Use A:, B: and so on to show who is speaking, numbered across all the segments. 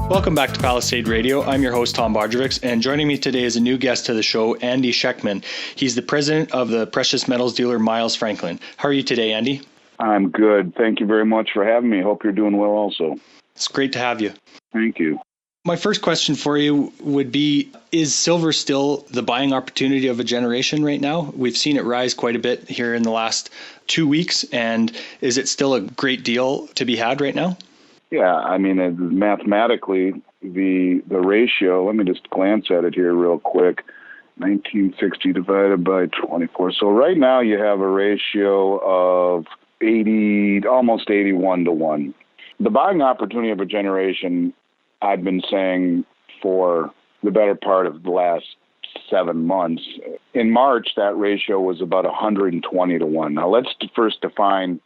A: Welcome back to Palisade Radio. I'm your host, Tom Bodrovics, and joining me today is a new guest to the show, Andy Schectman. He's the president of the precious metals dealer Miles Franklin. How are you today, Andy?
B: I'm good. Thank you very much for having me. Hope you're doing well also.
A: It's great to have you.
B: Thank you.
A: My first question for you would be, is silver still the buying opportunity of a generation right now? We've seen it rise quite a bit here in the last 2 weeks, and is it still a great deal to be had right now?
B: Yeah, I mean, mathematically, the ratio, let me just glance at it here real quick, 1960 divided by 24. So right now you have a ratio of 80, almost 81 to 1. The buying opportunity of a generation, I've been saying for the better part of the last 7 months. In March, that ratio was about 120 to 1. Now let's first define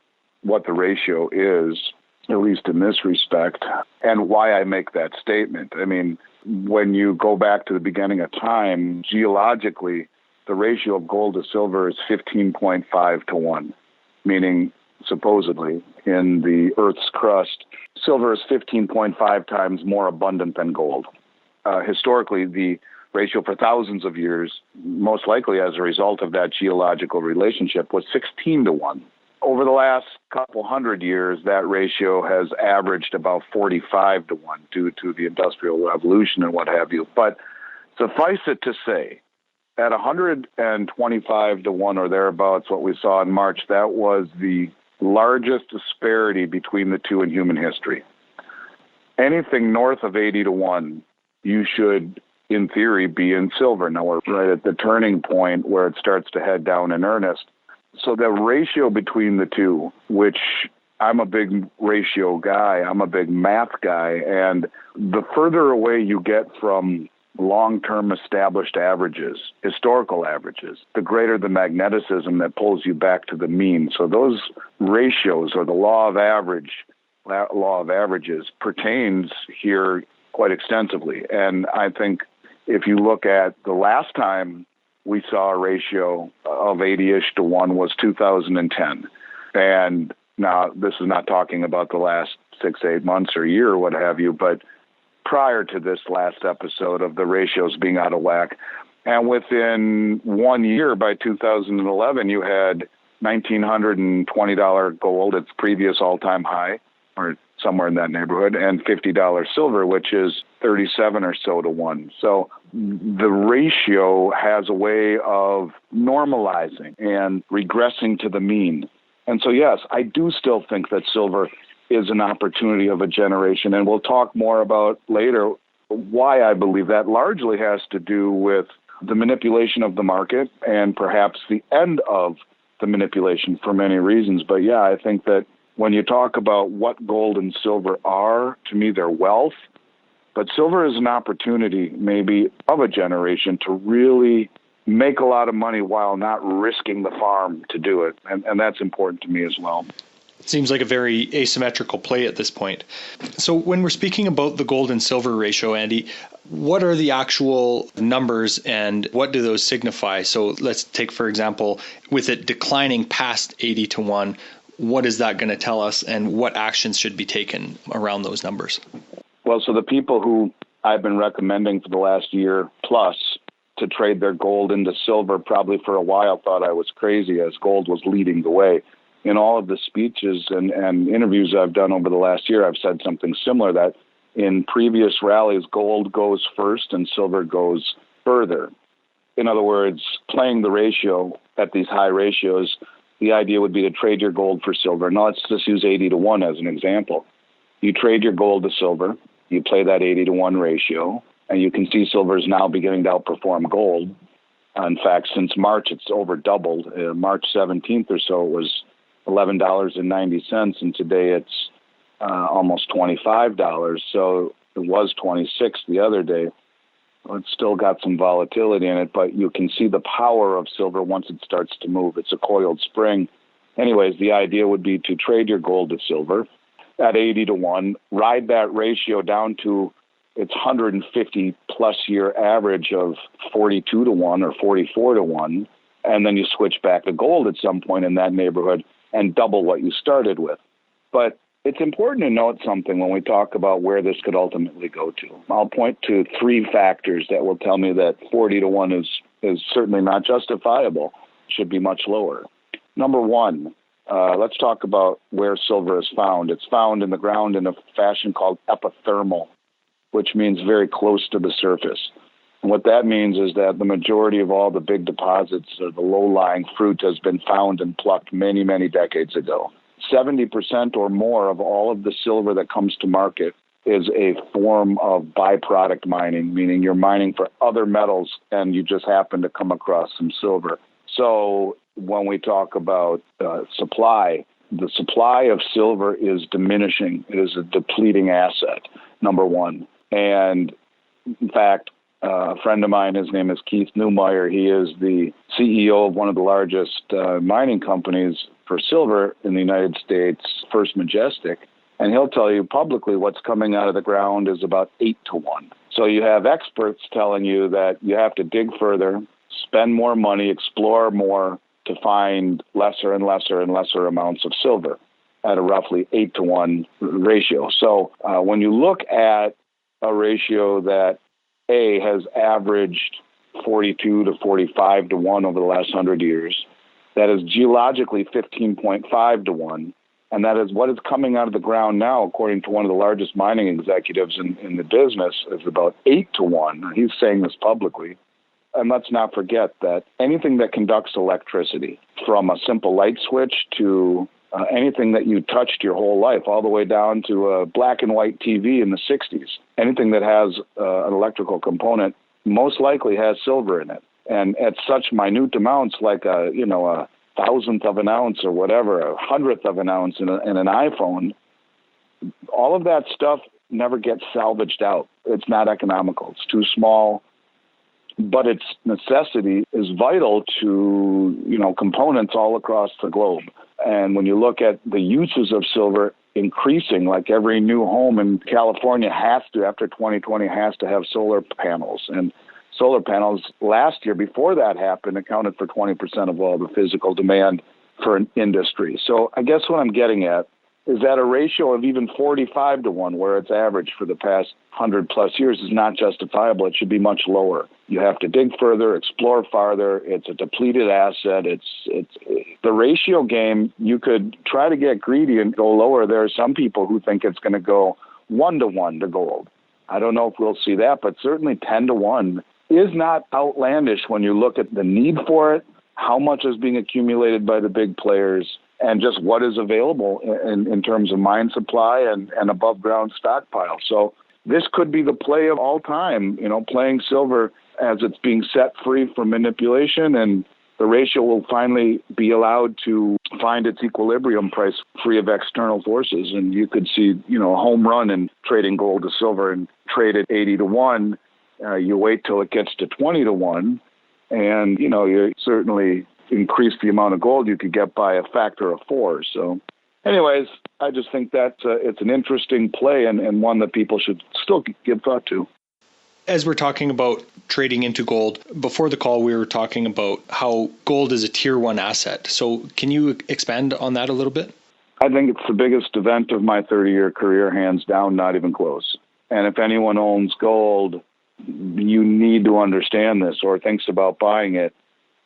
B: what the ratio is, at least in this respect, and why I make that statement. I mean, when you go back to the beginning of time, geologically, the ratio of gold to silver is 15.5 to 1, meaning supposedly in the Earth's crust, silver is 15.5 times more abundant than gold. Historically, the ratio for thousands of years, most likely as a result of that geological relationship, was 16 to 1. Over the last couple hundred years, that ratio has averaged about 45 to 1 due to the Industrial Revolution and what have you. But suffice it to say, at 125 to 1 or thereabouts, what we saw in March, that was the largest disparity between the two in human history. Anything north of 80 to 1, you should, in theory, be in silver. Now we're right at the turning point where it starts to head down in earnest. So the ratio between the two, which I'm a big ratio guy, I'm a big math guy, and the further away you get from long-term established averages, historical averages, the greater the magneticism that pulls you back to the mean. So those ratios, or the law of averages, pertains here quite extensively. And I think if you look at the last time we saw a ratio of 80-ish to 1 was 2010. And now this is not talking about the last 6, 8 months or year or what have you, but prior to this last episode of the ratios being out of whack. And within 1 year, by 2011, you had $1,920 gold, its previous all-time high, or somewhere in that neighborhood, and $50 silver, which is 37 or so to 1. So the ratio has a way of normalizing and regressing to the mean. And so, yes, I do still think that silver is an opportunity of a generation, and we'll talk more about later why I believe that largely has to do with the manipulation of the market and perhaps the end of the manipulation for many reasons. But yeah, I think that when you talk about what gold and silver are, to me, they're wealth. But silver is an opportunity, maybe, of a generation to really make a lot of money while not risking the farm to do it. And that's important to me as well.
A: It seems like a very asymmetrical play at this point. So when we're speaking about the gold and silver ratio, Andy, what are the actual numbers and what do those signify? So let's take, for example, with it declining past 80 to 1, what is that going to tell us and what actions should be taken around those numbers?
B: Well, so the people who I've been recommending for the last year plus to trade their gold into silver probably for a while thought I was crazy, as gold was leading the way. In all of the speeches and interviews I've done over the last year, I've said something similar, that in previous rallies, gold goes first and silver goes further. In other words, playing the ratio at these high ratios, the idea would be to trade your gold for silver. Now, let's just use 80 to 1 as an example. You trade your gold to silver, you play that 80 to 1 ratio, and you can see silver is now beginning to outperform gold. In fact, since March, it's over doubled. March 17th or so, it was $11.90, and today it's almost $25. So it was 26 the other day. It's still got some volatility in it, but you can see the power of silver once it starts to move. It's a coiled spring. Anyways, the idea would be to trade your gold to silver at 80 to 1, ride that ratio down to its 150 plus year average of 42 to 1 or 44 to 1, and then you switch back to gold at some point in that neighborhood and double what you started with. But it's important to note something when we talk about where this could ultimately go to. I'll point to three factors that will tell me that 40 to 1 is certainly not justifiable, should be much lower. Number one, let's talk about where silver is found. It's found in the ground in a fashion called epithermal, which means very close to the surface. And what that means is that the majority of all the big deposits of the low-lying fruit has been found and plucked many, many decades ago. 70% or more of all of the silver that comes to market is a form of byproduct mining, meaning you're mining for other metals and you just happen to come across some silver. So when we talk about supply, the supply of silver is diminishing. It is a depleting asset, number one. And in fact, a friend of mine, his name is Keith Newmeyer. He is the CEO of one of the largest mining companies for silver in the United States, First Majestic. And he'll tell you publicly what's coming out of the ground is about 8 to 1. So you have experts telling you that you have to dig further, spend more money, explore more to find lesser and lesser and lesser amounts of silver at a roughly 8 to 1 ratio. So when you look at a ratio that has averaged 42 to 45 to 1 over the last 100 years, that is geologically 15.5 to 1, and that is what is coming out of the ground now, according to one of the largest mining executives in the business, is about 8 to 1. He's saying this publicly. And let's not forget that anything that conducts electricity, from a simple light switch to anything that you touched your whole life, all the way down to a black and white TV in the 60s, anything that has an electrical component most likely has silver in it. And at such minute amounts, like a thousandth of an ounce or whatever, a hundredth of an ounce in an iPhone, all of that stuff never gets salvaged out. It's not economical. It's too small. But its necessity is vital to, components all across the globe. And when you look at the uses of silver increasing, like every new home in California has to, after 2020, has to have solar panels. And solar panels last year, before that happened, accounted for 20% of all the physical demand for an industry. So I guess what I'm getting at is that a ratio of even 45 to 1, where it's averaged for the past 100 plus years, is not justifiable. It should be much lower. You have to dig further, explore farther. It's a depleted asset. It's the ratio game. You could try to get greedy and go lower. There are some people who think it's going to go 1 to 1 to gold. I don't know if we'll see that, but certainly 10 to 1 is not outlandish when you look at the need for it, how much is being accumulated by the big players, and just what is available in terms of mine supply and above ground stockpile. So this could be the play of all time, playing silver as it's being set free from manipulation, and the ratio will finally be allowed to find its equilibrium price free of external forces. And you could see, a home run in trading gold to silver and trade at 80 to 1. You wait till it gets to 20 to 1, and, you certainly increase the amount of gold you could get by a factor of 4. So anyways, I just think that it's an interesting play and one that people should still give thought to.
A: As we're talking about trading into gold, before the call, we were talking about how gold is a tier 1 asset. So can you expand on that a little bit?
B: I think it's the biggest event of my 30-year career, hands down, not even close. And if anyone owns gold, you need to understand this or thinks about buying it.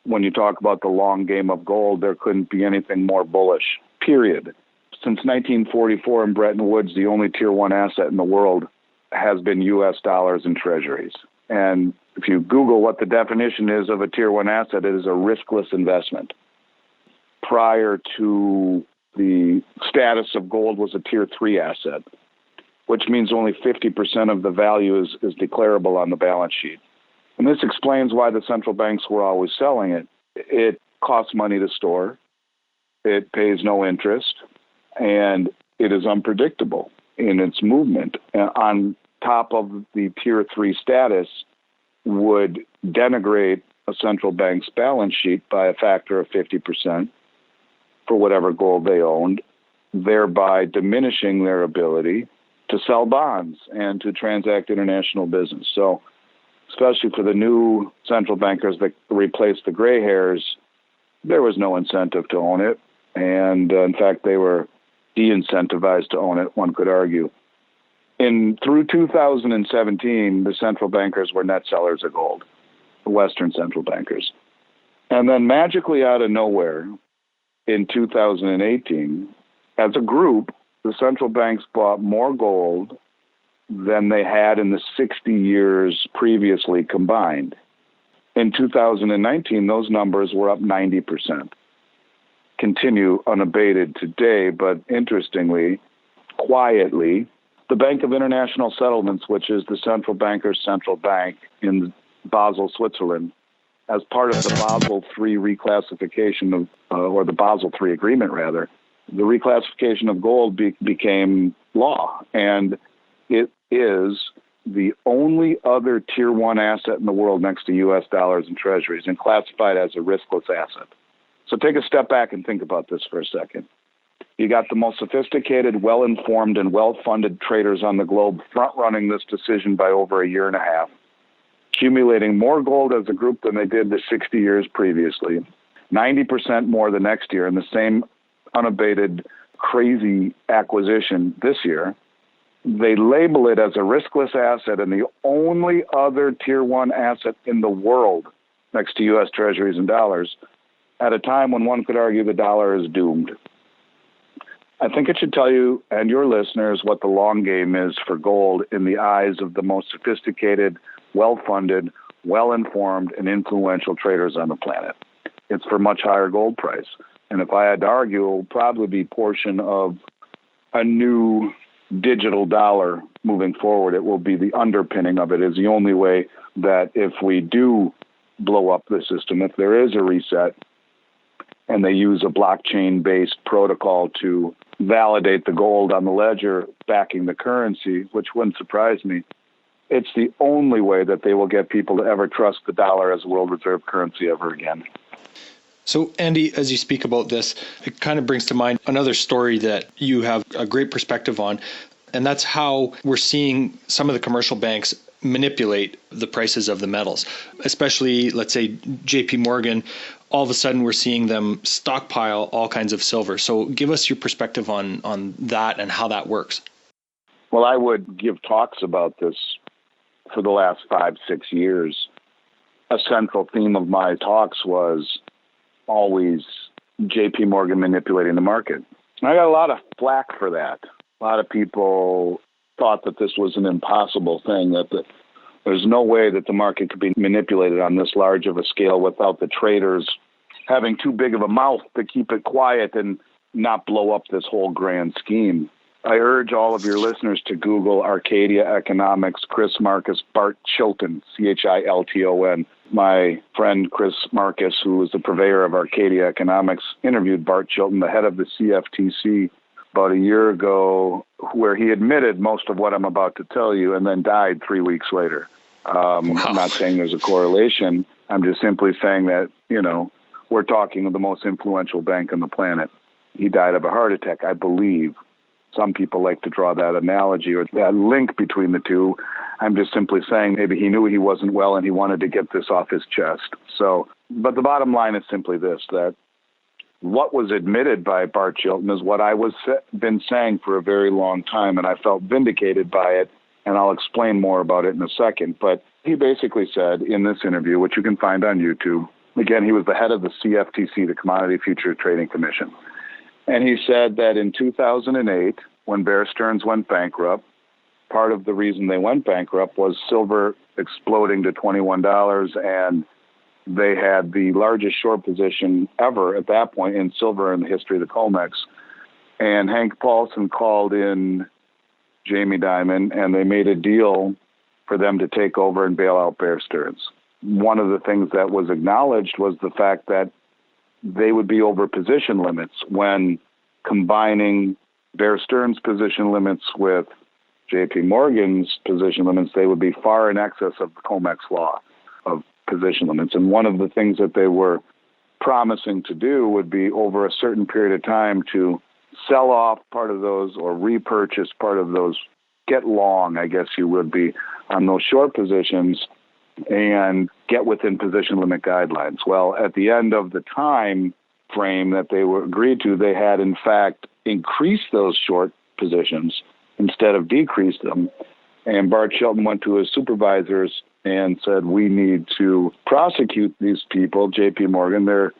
B: When you talk about the long game of gold, there couldn't be anything more bullish, period. Since 1944 in Bretton Woods, the only tier 1 asset in the world has been U.S. dollars and treasuries. And if you Google what the definition is of a tier 1 asset, it is a riskless investment. Prior to the status of gold was a tier 3 asset, which means only 50% of the value is declarable on the balance sheet. And this explains why the central banks were always selling it. It costs money to store, it pays no interest, and it is unpredictable in its movement. And on top of the tier 3 status would denigrate a central bank's balance sheet by a factor of 50% for whatever gold they owned, thereby diminishing their ability to sell bonds and to transact international business. So especially for the new central bankers that replaced the gray hairs, there was no incentive to own it. And in fact, they were de-incentivized to own it, one could argue. Through 2017, the central bankers were net sellers of gold, the Western central bankers. And then magically out of nowhere, in 2018, as a group, the central banks bought more gold than they had in the 60 years previously combined. In 2019, those numbers were up 90%. Continue unabated today, but interestingly, quietly, the Bank of International Settlements, which is the central banker's central bank in Basel, Switzerland, as part of the Basel III reclassification or the Basel III agreement, rather, the reclassification of gold became law. And it is the only other tier one asset in the world next to U.S. dollars and treasuries and classified as a riskless asset. So take a step back and think about this for a second. You got the most sophisticated, well-informed, and well-funded traders on the globe front-running this decision by over a year and a half, accumulating more gold as a group than they did the 60 years previously, 90% more the next year in the same unabated, crazy acquisition this year. They label it as a riskless asset and the only other tier one asset in the world next to U.S. treasuries and dollars at a time when one could argue the dollar is doomed. I think it should tell you and your listeners what the long game is for gold in the eyes of the most sophisticated, well-funded, well-informed, and influential traders on the planet. It's for much higher gold price. And if I had to argue, it will probably be portion of a new digital dollar moving forward. It will be the underpinning of it is the only way that if we do blow up the system, if there is a reset, and they use a blockchain-based protocol to validate the gold on the ledger backing the currency, which wouldn't surprise me, it's the only way that they will get people to ever trust the dollar as a world reserve currency ever again.
A: So, Andy, as you speak about this, it kind of brings to mind another story that you have a great perspective on, and that's how we're seeing some of the commercial banks manipulate the prices of the metals, especially, let's say, JP Morgan. All of a sudden, we're seeing them stockpile all kinds of silver. So give us your perspective on that and how that works.
B: Well, I would give talks about this for the last 5-6 years. A central theme of my talks was always JP Morgan manipulating the market. And I got a lot of flack for that. A lot of people thought that this was an impossible thing, that there's no way that the market could be manipulated on this large of a scale without the traders having too big of a mouth to keep it quiet and not blow up this whole grand scheme. I urge all of your listeners to Google Arcadia Economics, Chris Marcus, Bart Chilton, Chilton. My friend Chris Marcus, who is the purveyor of Arcadia Economics, interviewed Bart Chilton, the head of the CFTC, about a year ago, where he admitted most of what I'm about to tell you and then died 3 weeks later. I'm not saying there's a correlation. I'm just simply saying that, we're talking of the most influential bank on the planet. He died of a heart attack, I believe. Some people like to draw that analogy or that link between the two. I'm just simply saying maybe he knew he wasn't well and he wanted to get this off his chest. But the bottom line is simply this, that what was admitted by Bart Chilton is what I been saying for a very long time, and I felt vindicated by it, and I'll explain more about it in a second. But he basically said in this interview, which you can find on YouTube, again, he was the head of the CFTC, the Commodity Futures Trading Commission. And he said that in 2008, when Bear Stearns went bankrupt, part of the reason they went bankrupt was silver exploding to $21, and they had the largest short position ever at that point in silver in the history of the COMEX. And Hank Paulson called in Jamie Dimon, and they made a deal for them to take over and bail out Bear Stearns. One of the things that was acknowledged was the fact that they would be over position limits when combining Bear Stearns' position limits with JP Morgan's position limits. They would be far in excess of the COMEX law of position limits. And one of the things that they were promising to do would be over a certain period of time to sell off part of those or repurchase part of those, get long, I guess you would be, on those short positions and get within position limit guidelines. Well, at the end of the time frame that they were agreed to, they had in fact increased those short positions instead of decreased them. And Bart Shelton went to his supervisors and said, we need to prosecute these people, J.P. Morgan. They're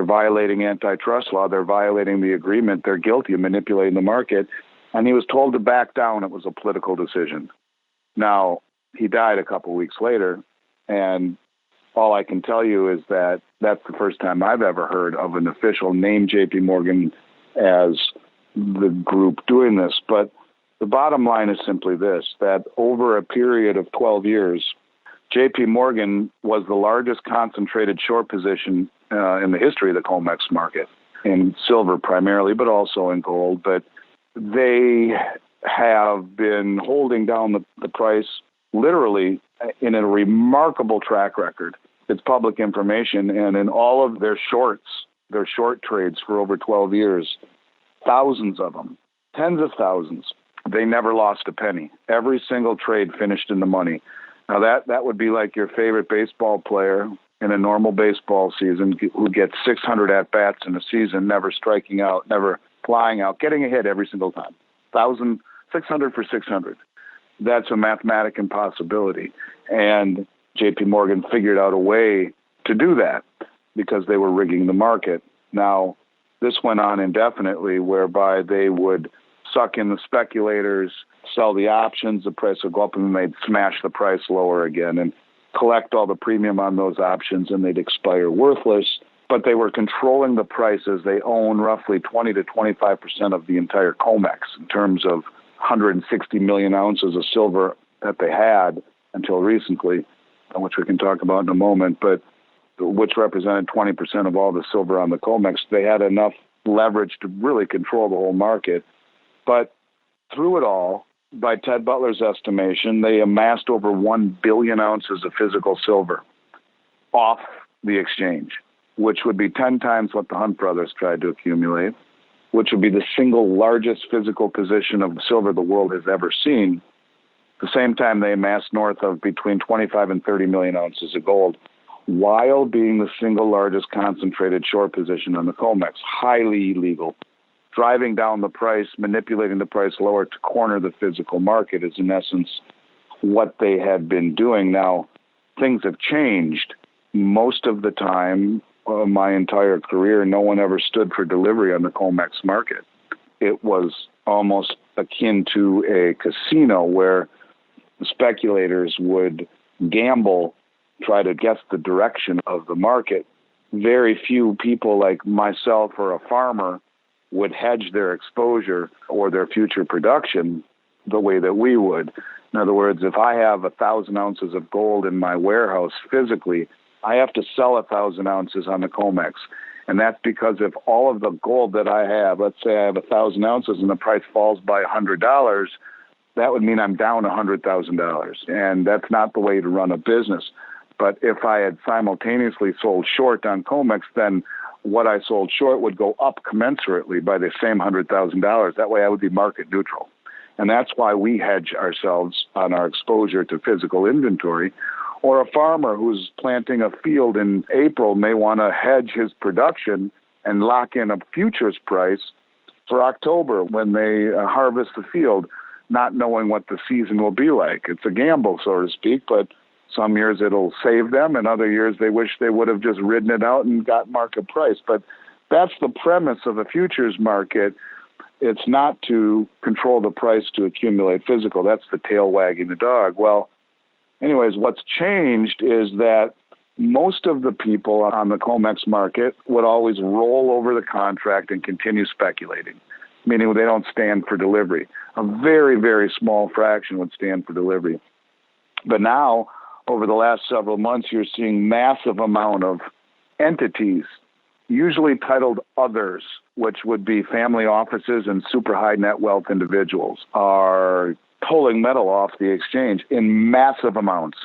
B: violating antitrust law. They're violating the agreement. They're guilty of manipulating the market. And he was told to back down. It was a political decision. Now, he died a couple weeks later, and all I can tell you is that that's the first time I've ever heard of an official name J.P. Morgan as the group doing this. But the bottom line is simply this, that over a period of 12 years, J.P. Morgan was the largest concentrated short position in the history of the COMEX market, in silver primarily, but also in gold. But they have been holding down the price literally in a remarkable track record. It's public information, and in all of their short trades for over 12 years, thousands of them, tens of thousands, they never lost a penny. Every single trade finished in the money. Now that would be like your favorite baseball player in a normal baseball season who gets 600 at-bats in a season, never striking out, never flying out, getting a hit every single time. 600 for 600. That's a mathematic impossibility. And J.P. Morgan figured out a way to do that because they were rigging the market. Now, this went on indefinitely, whereby they would suck in the speculators, sell the options, the price would go up, and then they'd smash the price lower again and collect all the premium on those options, and they'd expire worthless. But they were controlling the prices. They own roughly 20 to 25% of the entire COMEX in terms of 160 million ounces of silver that they had until recently, which we can talk about in a moment, but which represented 20% of all the silver on the COMEX. They had enough leverage to really control the whole market. But through it all, by Ted Butler's estimation, they amassed over 1 billion ounces of physical silver off the exchange, which would be 10 times what the Hunt brothers tried to accumulate, which would be the single largest physical position of silver the world has ever seen. At the same time, they amassed north of between 25 and 30 million ounces of gold, while being the single largest concentrated short position on the COMEX. Highly illegal. Driving down the price, manipulating the price lower to corner the physical market is in essence what they had been doing. Now, things have changed. Most of the time, my entire career, no one ever stood for delivery on the COMEX market. It was almost akin to a casino where speculators would gamble, try to guess the direction of the market. Very few people like myself or a farmer would hedge their exposure or their future production the way that we would. In other words, if I have 1,000 ounces of gold in my warehouse physically, I have to sell 1,000 ounces on the COMEX. And that's because if all of the gold that I have, let's say I have 1,000 ounces and the price falls by $100, that would mean I'm down $100,000. And that's not the way to run a business. But if I had simultaneously sold short on COMEX, then what I sold short would go up commensurately by the same $100,000. That way I would be market neutral. And that's why we hedge ourselves on our exposure to physical inventory. Or a farmer who's planting a field in April may want to hedge his production and lock in a futures price for October when they harvest the field, not knowing what the season will be like. It's a gamble, so to speak, but some years it'll save them, and other years they wish they would have just ridden it out and got market price. But that's the premise of a futures market. It's not to control the price to accumulate physical. That's the tail wagging the dog. Well, anyways, what's changed is that most of the people on the COMEX market would always roll over the contract and continue speculating, meaning they don't stand for delivery. A very, very small fraction would stand for delivery. But now, over the last several months, you're seeing massive amount of entities, usually titled others, which would be family offices and super high net wealth individuals, are pulling metal off the exchange in massive amounts.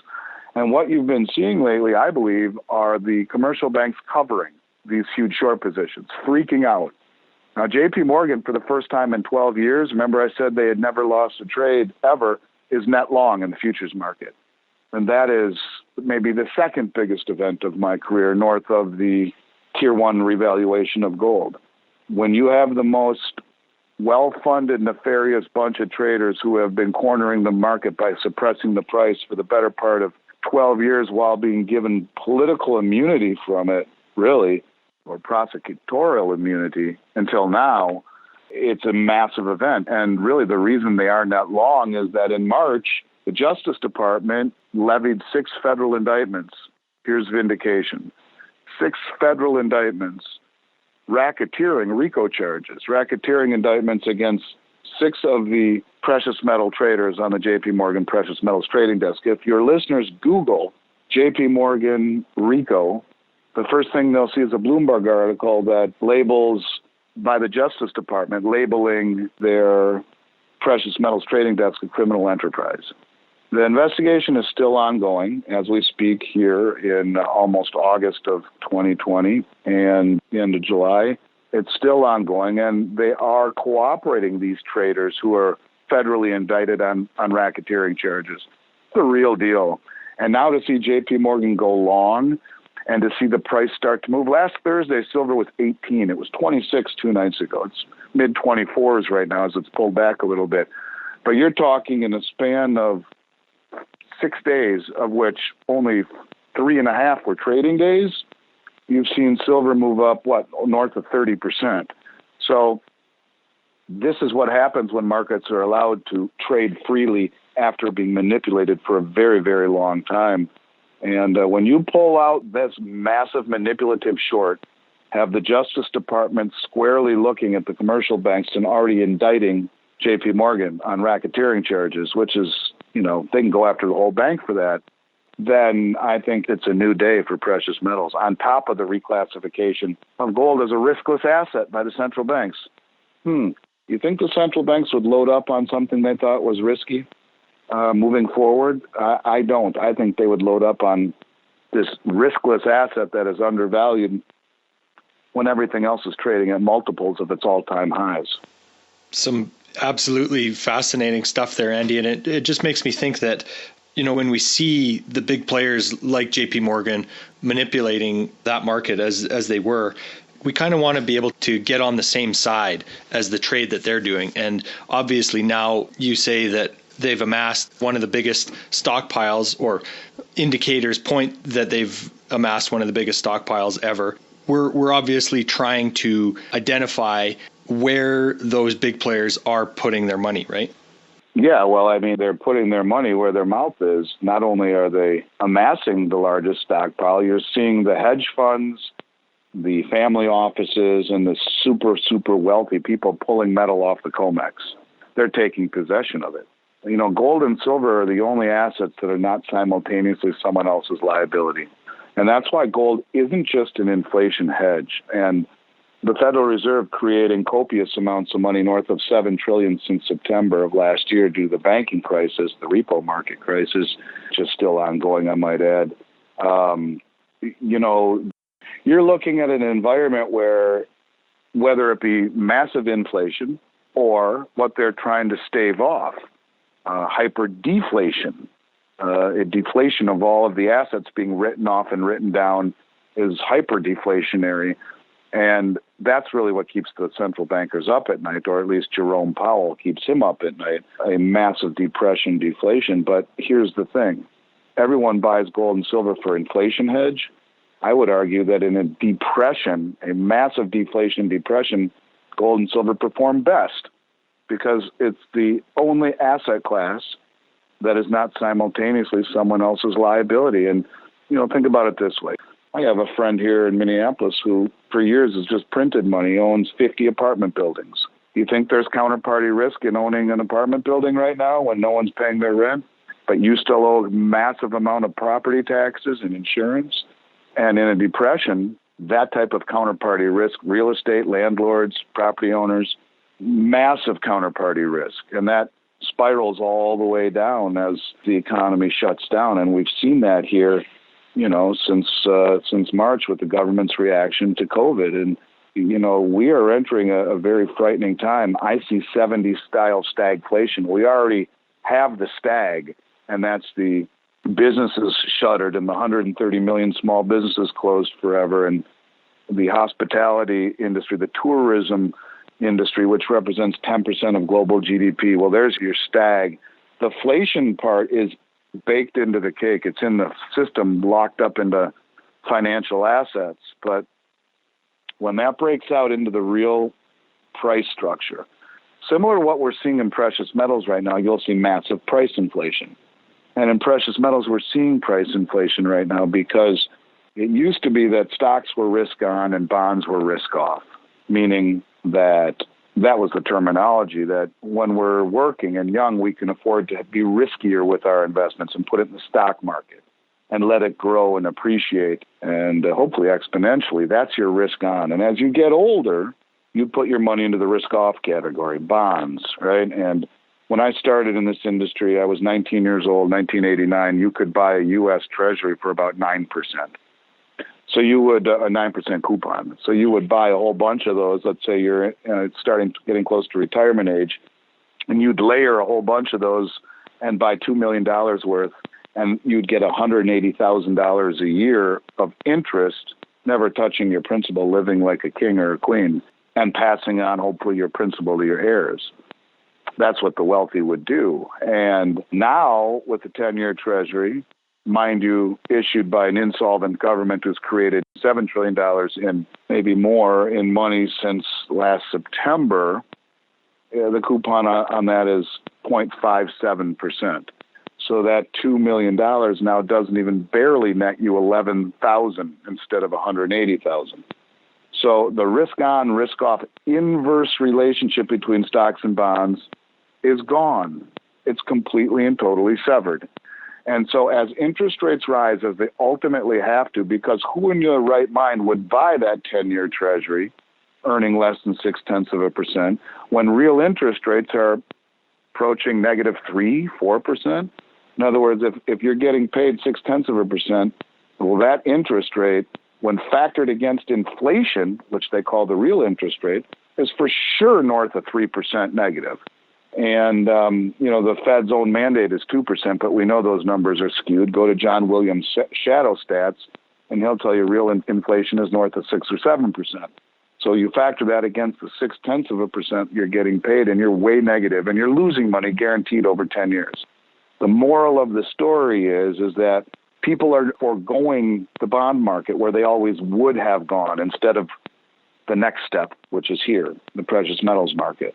B: And what you've been seeing lately, I believe, are the commercial banks covering these huge short positions, freaking out. Now, J.P. Morgan, for the first time in 12 years, remember I said they had never lost a trade ever, is net long in the futures market. And that is maybe the second biggest event of my career, north of the tier one revaluation of gold. When you have the most well-funded, nefarious bunch of traders who have been cornering the market by suppressing the price for the better part of 12 years while being given political immunity from it, really, or prosecutorial immunity until now, it's a massive event. And really the reason they are not long is that in March, the Justice Department levied 6 federal indictments. Here's vindication. 6 federal indictments, racketeering, RICO charges, racketeering indictments against 6 of the precious metal traders on the J.P. Morgan Precious Metals Trading Desk. If your listeners Google J.P. Morgan RICO, the first thing they'll see is a Bloomberg article that labels, by the Justice Department, labeling their precious metals trading desk a criminal enterprise. The investigation is still ongoing as we speak here in almost August of 2020 and the end of July. It's still ongoing, and they are cooperating, these traders who are federally indicted on racketeering charges. It's the real deal. And now to see J.P. Morgan go long and to see the price start to move. Last Thursday, silver was 18. It was 26 2 nights ago. It's mid-24s right now as it's pulled back a little bit. But you're talking in a span of 6 days, of which only 3.5 were trading days. You've seen silver move up, north of 30%. So this is what happens when markets are allowed to trade freely after being manipulated for a very, very long time. And when you pull out this massive manipulative short, have the Justice Department squarely looking at the commercial banks and already indicting J.P. Morgan on racketeering charges, which is, they can go after the whole bank for that, then I think it's a new day for precious metals, on top of the reclassification of gold as a riskless asset by the central banks. You think the central banks would load up on something they thought was risky moving forward? I don't. I think they would load up on this riskless asset that is undervalued when everything else is trading at multiples of its all-time highs.
A: Some absolutely fascinating stuff there, Andy. And it just makes me think that, when we see the big players like JP Morgan manipulating that market as they were, we kind of want to be able to get on the same side as the trade that they're doing. And obviously now you say that they've amassed one of the biggest stockpiles, or indicators point that they've amassed one of the biggest stockpiles ever. We're obviously trying to identify where those big players are putting their money, right?
B: Yeah, well, they're putting their money where their mouth is. Not only are they amassing the largest stockpile, you're seeing the hedge funds, the family offices, and the super, super wealthy people pulling metal off the COMEX. They're taking possession of it. Gold and silver are the only assets that are not simultaneously someone else's liability. And that's why gold isn't just an inflation hedge. And the Federal Reserve creating copious amounts of money, north of $7 trillion since September of last year due to the banking crisis, the repo market crisis, which is still ongoing, I might add. You're looking at an environment where, whether it be massive inflation or what they're trying to stave off, hyper-deflation, a deflation of all of the assets being written off and written down is hyper-deflationary. And that's really what keeps the central bankers up at night, or at least Jerome Powell keeps him up at night, a massive depression, deflation. But here's the thing. Everyone buys gold and silver for inflation hedge. I would argue that in a depression, a massive deflation depression, gold and silver perform best because it's the only asset class that is not simultaneously someone else's liability. And, think about it this way. I have a friend here in Minneapolis who, for years, has just printed money, owns 50 apartment buildings. Do you think there's counterparty risk in owning an apartment building right now when no one's paying their rent, but you still owe a massive amount of property taxes and insurance? And in a depression, that type of counterparty risk, real estate, landlords, property owners, massive counterparty risk. And that spirals all the way down as the economy shuts down. And we've seen that here, since March with the government's reaction to COVID. And, we are entering a very frightening time. I see 70s style stagflation. We already have the stag, and that's the businesses shuttered and the 130 million small businesses closed forever. And the hospitality industry, the tourism industry, which represents 10% of global GDP. Well, there's your stag. The inflation part is baked into the cake. It's in the system, locked up into financial assets. But when that breaks out into the real price structure, similar to what we're seeing in precious metals right now, you'll see massive price inflation. And in precious metals, we're seeing price inflation right now because it used to be that stocks were risk on and bonds were risk off, meaning that was the terminology, that when we're working and young, we can afford to be riskier with our investments and put it in the stock market and let it grow and appreciate and hopefully exponentially. That's your risk on. And as you get older, you put your money into the risk off category, bonds, right? And when I started in this industry, I was 19 years old, 1989. You could buy a U.S. Treasury for about 9%. So you would, a 9% coupon. So you would buy a whole bunch of those. Let's say you're getting close to retirement age, and you'd layer a whole bunch of those and buy $2 million worth, and you'd get $180,000 a year of interest, never touching your principal, living like a king or a queen, and passing on, hopefully, your principal to your heirs. That's what the wealthy would do. And now, with the 10-year Treasury, mind you, issued by an insolvent government who's created $7 trillion in, maybe more, in money since last September, the coupon on that is 0.57%. So that $2 million now doesn't even barely net you $11,000 instead of $180,000. So the risk on, risk off inverse relationship between stocks and bonds is gone. It's completely and totally severed. And so as interest rates rise, as they ultimately have to, because who in your right mind would buy that 10-year Treasury earning less than 0.6%, when real interest rates are approaching negative 3-4%? In other words, if you're getting paid 0.6%, well, that interest rate, when factored against inflation, which they call the real interest rate, is for sure north of 3% negative. And, the Fed's own mandate is 2%, but we know those numbers are skewed. Go to John Williams' shadow stats, and he'll tell you real inflation is north of 6 or 7%. So you factor that against the 0.6% you're getting paid, and you're way negative, and you're losing money guaranteed over 10 years. The moral of the story is that people are foregoing the bond market where they always would have gone instead of the next step, which is here, the precious metals market.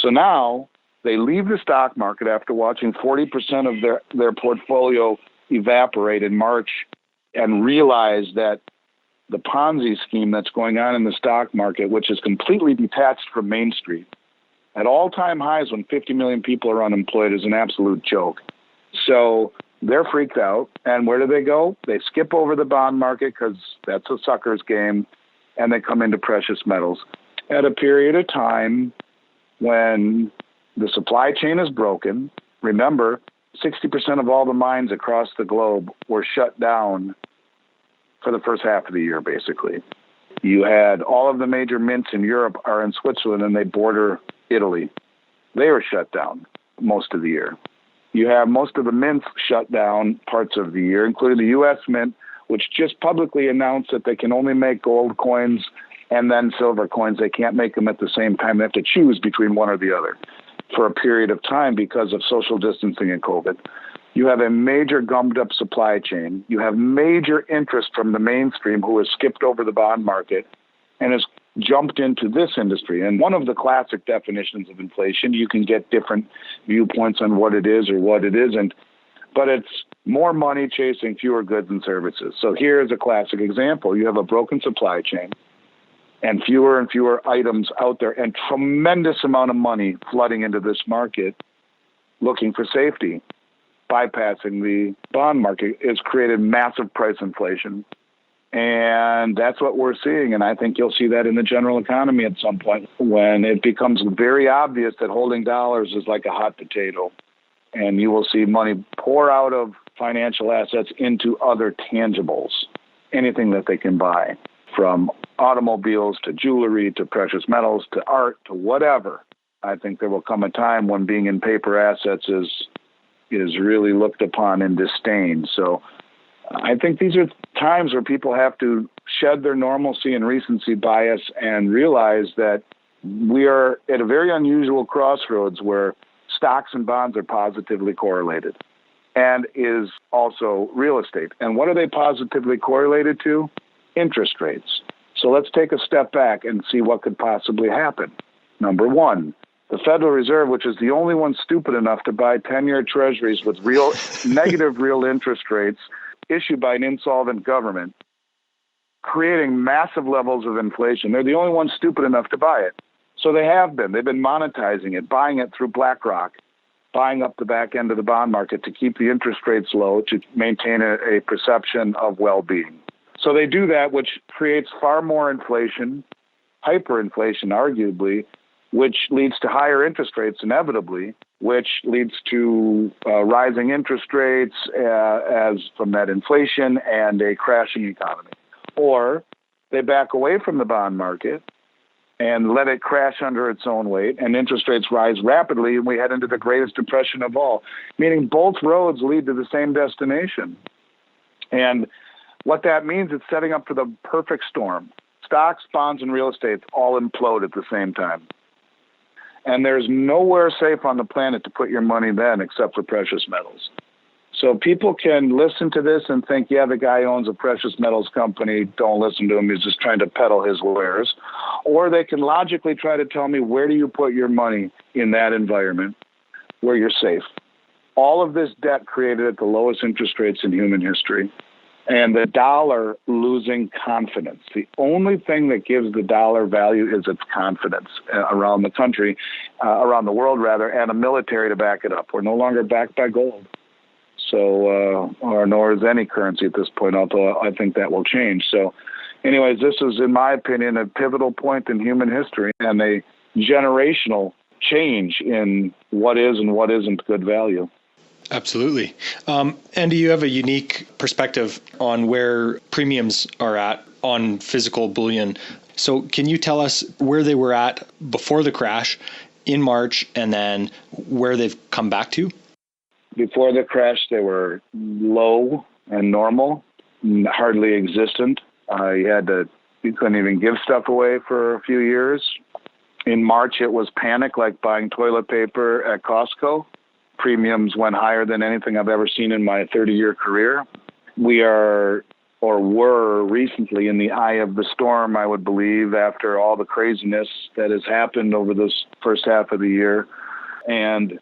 B: So now they leave the stock market after watching 40% of their portfolio evaporate in March and realize that the Ponzi scheme that's going on in the stock market, which is completely detached from Main Street, at all-time highs when 50 million people are unemployed, is an absolute joke. So they're freaked out. And where do they go? They skip over the bond market because that's a sucker's game, and they come into precious metals at a period of time when the supply chain is broken. Remember, 60% of all the mines across the globe were shut down for the first half of the year, basically. You had all of the major mints in Europe are in Switzerland, and they border Italy. They were shut down most of the year. You have most of the mints shut down parts of the year, including the U.S. Mint, which just publicly announced that they can only make gold coins and then silver coins. They can't make them at the same time. They have to choose between one or the other for a period of time because of social distancing and COVID. You have a major gummed up supply chain. You have major interest from the mainstream who has skipped over the bond market and has jumped into this industry. And one of the classic definitions of inflation, you can get different viewpoints on what it is or what it isn't, but it's more money chasing fewer goods and services. So here's a classic example. You have a broken supply chain and fewer items out there and tremendous amount of money flooding into this market looking for safety. Bypassing the bond market has created massive price inflation. And that's what we're seeing. And I think you'll see that in the general economy at some point when it becomes very obvious that holding dollars is like a hot potato. And you will see money pour out of financial assets into other tangibles, anything that they can buy, from automobiles to jewelry to precious metals to art to whatever. I think there will come a time when being in paper assets is really looked upon in disdain. So I think these are times where people have to shed their normalcy and recency bias and realize that we are at a very unusual crossroads where stocks and bonds are positively correlated, and is also real estate. And what are they positively correlated to? Interest rates. So let's take a step back and see what could possibly happen. Number one, the Federal Reserve, which is the only one stupid enough to buy 10-year treasuries with real negative real interest rates issued by an insolvent government, creating massive levels of inflation. They're the only ones stupid enough to buy it. So they have been. They've been monetizing it, buying it through BlackRock, buying up the back end of the bond market to keep the interest rates low, to maintain a perception of well-being. So they do that, which creates far more inflation, hyperinflation arguably, which leads to higher interest rates inevitably, which leads to rising interest rates as from that inflation and a crashing economy. Or they back away from the bond market and let it crash under its own weight, and interest rates rise rapidly, and we head into the greatest depression of all, meaning both roads lead to the same destination. And what that means is setting up for the perfect storm. Stocks, bonds, and real estate all implode at the same time. And there's nowhere safe on the planet to put your money then except for precious metals. So people can listen to this and think, yeah, the guy owns a precious metals company. Don't listen to him. He's just trying to peddle his wares. Or they can logically try to tell me, where do you put your money in that environment where you're safe? All of this debt created at the lowest interest rates in human history, and the dollar losing confidence. The only thing that gives the dollar value is its confidence around the country, around the world rather, and a military to back it up. We're no longer backed by gold. So, or nor is any currency at this point, although I think that will change. So anyways, this is, in my opinion, a pivotal point in human history and a generational change in what is and what isn't good value.
A: Absolutely. Andy, you have a unique perspective on where premiums are at on physical bullion. So can you tell us where they were at before the crash in March and then where they've come back to?
B: Before the crash, they were low and normal, hardly existent. You couldn't even give stuff away for a few years. In March, it was panic, like buying toilet paper at Costco. Premiums went higher than anything I've ever seen in my 30-year career. We are, or were recently, in the eye of the storm, I would believe, after all the craziness that has happened over this first half of the year. And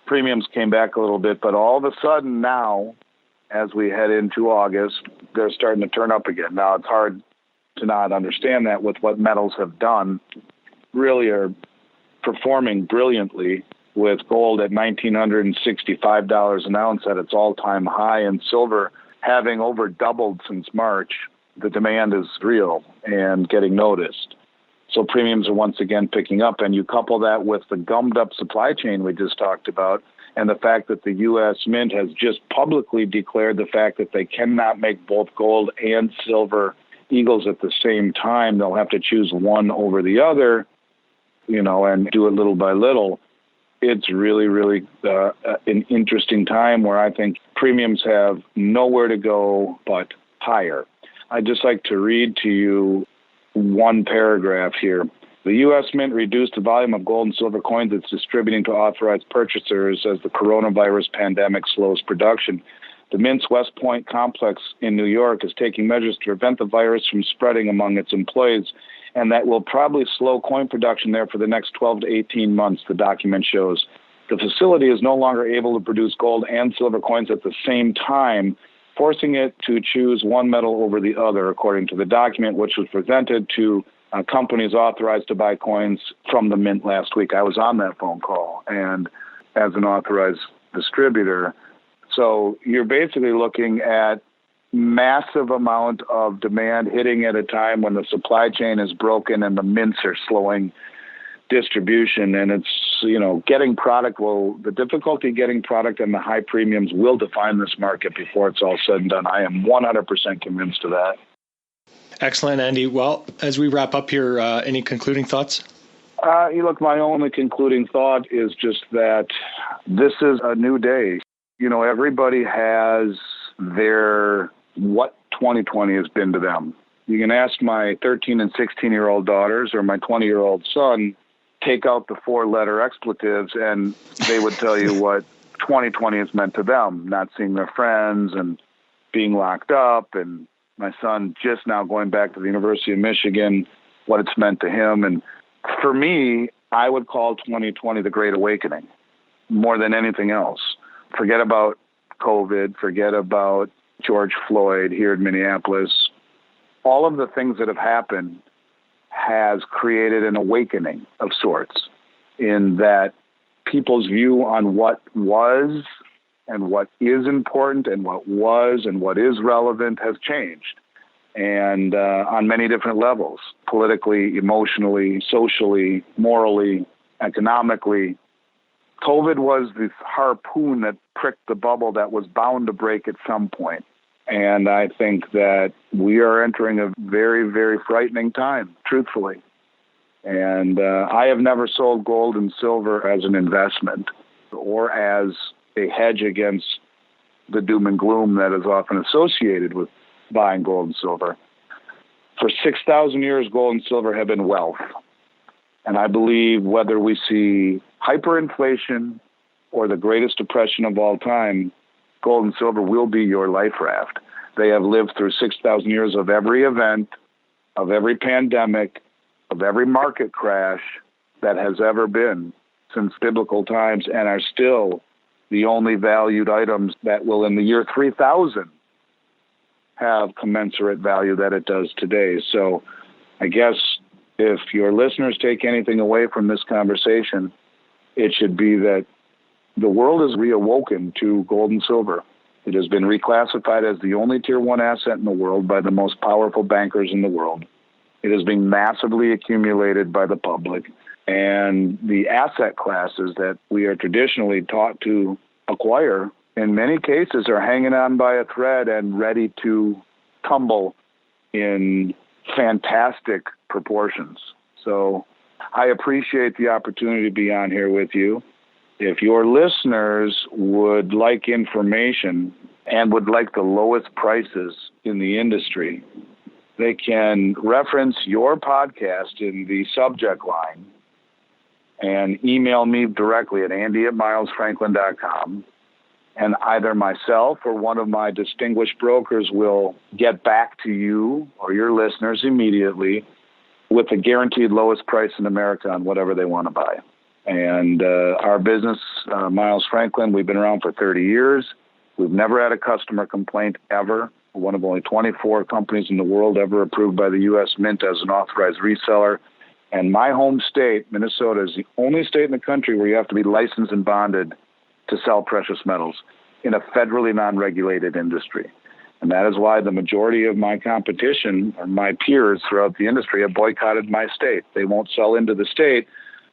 B: premiums came back a little bit, but all of a sudden now, as we head into August, they're starting to turn up again. Now, it's hard to not understand that with what metals have done, really are performing brilliantly, with gold at $1,965 an ounce at its all-time high, and silver having over doubled since March. The demand is real and getting noticed. So premiums are once again picking up, and you couple that with the gummed-up supply chain we just talked about, and the fact that the U.S. Mint has just publicly declared the fact that they cannot make both gold and silver eagles at the same time. They'll have to choose one over the other, and do it little by little. It's really, really an interesting time where I think premiums have nowhere to go but higher. I'd just like to read to you one paragraph here. The U.S. Mint reduced the volume of gold and silver coins it's distributing to authorized purchasers as the coronavirus pandemic slows production. The Mint's West Point complex in New York is taking measures to prevent the virus from spreading among its employees, and that will probably slow coin production there for the next 12 to 18 months, the document shows. The facility is no longer able to produce gold and silver coins at the same time, forcing it to choose one metal over the other, according to the document, which was presented to companies authorized to buy coins from the Mint last week. I was on that phone call, and as an authorized distributor. So you're basically looking at massive amount of demand hitting at a time when the supply chain is broken and the mints are slowing distribution. And it's, getting product the difficulty getting product and the high premiums will define this market before it's all said and done. I am 100% convinced of that.
A: Excellent, Andy. Well, as we wrap up here, any concluding thoughts?
B: My only concluding thought is just that this is a new day. Everybody has their what 2020 has been to them. You can ask my 13 and 16-year-old daughters or my 20-year-old son, take out the 4-letter expletives, and they would tell you what 2020 has meant to them, not seeing their friends and being locked up, and my son just now going back to the University of Michigan, what it's meant to him. And for me, I would call 2020 the Great Awakening more than anything else. Forget about COVID, forget about George Floyd here in Minneapolis. All of the things that have happened has created an awakening of sorts in that people's view on what was and what is important and what was and what is relevant has changed. And on many different levels, politically, emotionally, socially, morally, economically. COVID was this harpoon that pricked the bubble that was bound to break at some point. And I think that we are entering a very, very frightening time, truthfully. And I have never sold gold and silver as an investment or as a hedge against the doom and gloom that is often associated with buying gold and silver. For 6,000 years, gold and silver have been wealth. And I believe whether we see hyperinflation or the greatest depression of all time, gold and silver will be your life raft. They have lived through 6,000 years of every event, of every pandemic, of every market crash that has ever been since biblical times, and are still the only valued items that will, in the year 3000, have commensurate value that it does today. So I guess if your listeners take anything away from this conversation, it should be that the world is reawoken to gold and silver. It has been reclassified as the only tier 1 asset in the world by the most powerful bankers in the world. It is being massively accumulated by the public. And the asset classes that we are traditionally taught to acquire, in many cases, are hanging on by a thread and ready to tumble in fantastic proportions. So I appreciate the opportunity to be on here with you. If your listeners would like information and would like the lowest prices in the industry, they can reference your podcast in the subject line and email me directly at andy@milesfranklin.com. And either myself or one of my distinguished brokers will get back to you or your listeners immediately with the guaranteed lowest price in America on whatever they want to buy. And our business, Miles Franklin, we've been around for 30 years. We've never had a customer complaint ever. We're one of only 24 companies in the world ever approved by the U.S. Mint as an authorized reseller. And my home state, Minnesota, is the only state in the country where you have to be licensed and bonded to sell precious metals in a federally non-regulated industry. And that is why the majority of my competition, or my peers throughout the industry, have boycotted my state. They won't sell into the state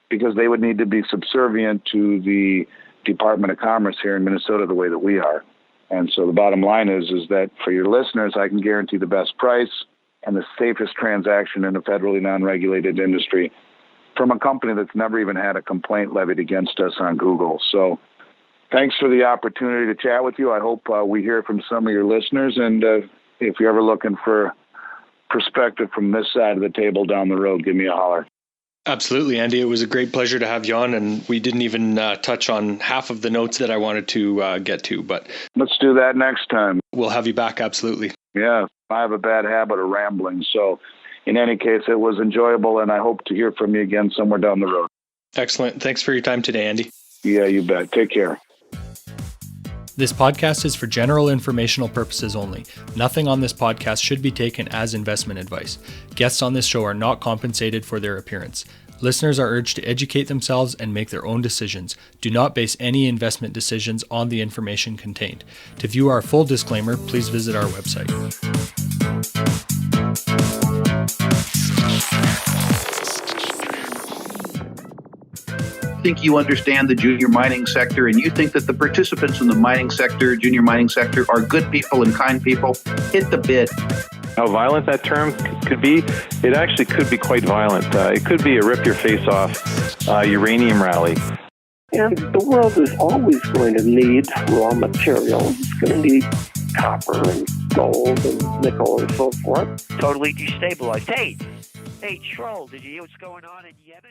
B: because they would need to be subservient to the Department of Commerce here in Minnesota the way that we are. And so the bottom line is that for your listeners, I can guarantee the best price and the safest transaction in a federally non-regulated industry from a company that's never even had a complaint levied against us on Google. So thanks for the opportunity to chat with you. I hope we hear from some of your listeners. And if you're ever looking for perspective from this side of the table down the road, give me a holler.
A: Absolutely, Andy. It was a great pleasure to have you on, and we didn't even touch on half of the notes that I wanted to get to, but
B: let's do that next time.
A: We'll have you back, absolutely.
B: Yeah, I have a bad habit of rambling, so in any case, it was enjoyable, and I hope to hear from you again somewhere down the road.
A: Excellent. Thanks for your time today, Andy.
B: Yeah, you bet. Take care.
A: This podcast is for general informational purposes only. Nothing on this podcast should be taken as investment advice. Guests on this show are not compensated for their appearance. Listeners are urged to educate themselves and make their own decisions. Do not base any investment decisions on the information contained. To view our full disclaimer, please visit our website.
C: Think you understand the junior mining sector and you think that the participants in the mining sector, junior mining sector, are good people and kind people, hit the bid.
D: How violent that term could be, it actually could be quite violent. It could be a rip your face off uranium rally.
E: And the world is always going to need raw materials. It's going to need copper and gold and nickel and so forth.
F: Totally destabilized. Hey, Troll, did you hear what's going on in Yemen?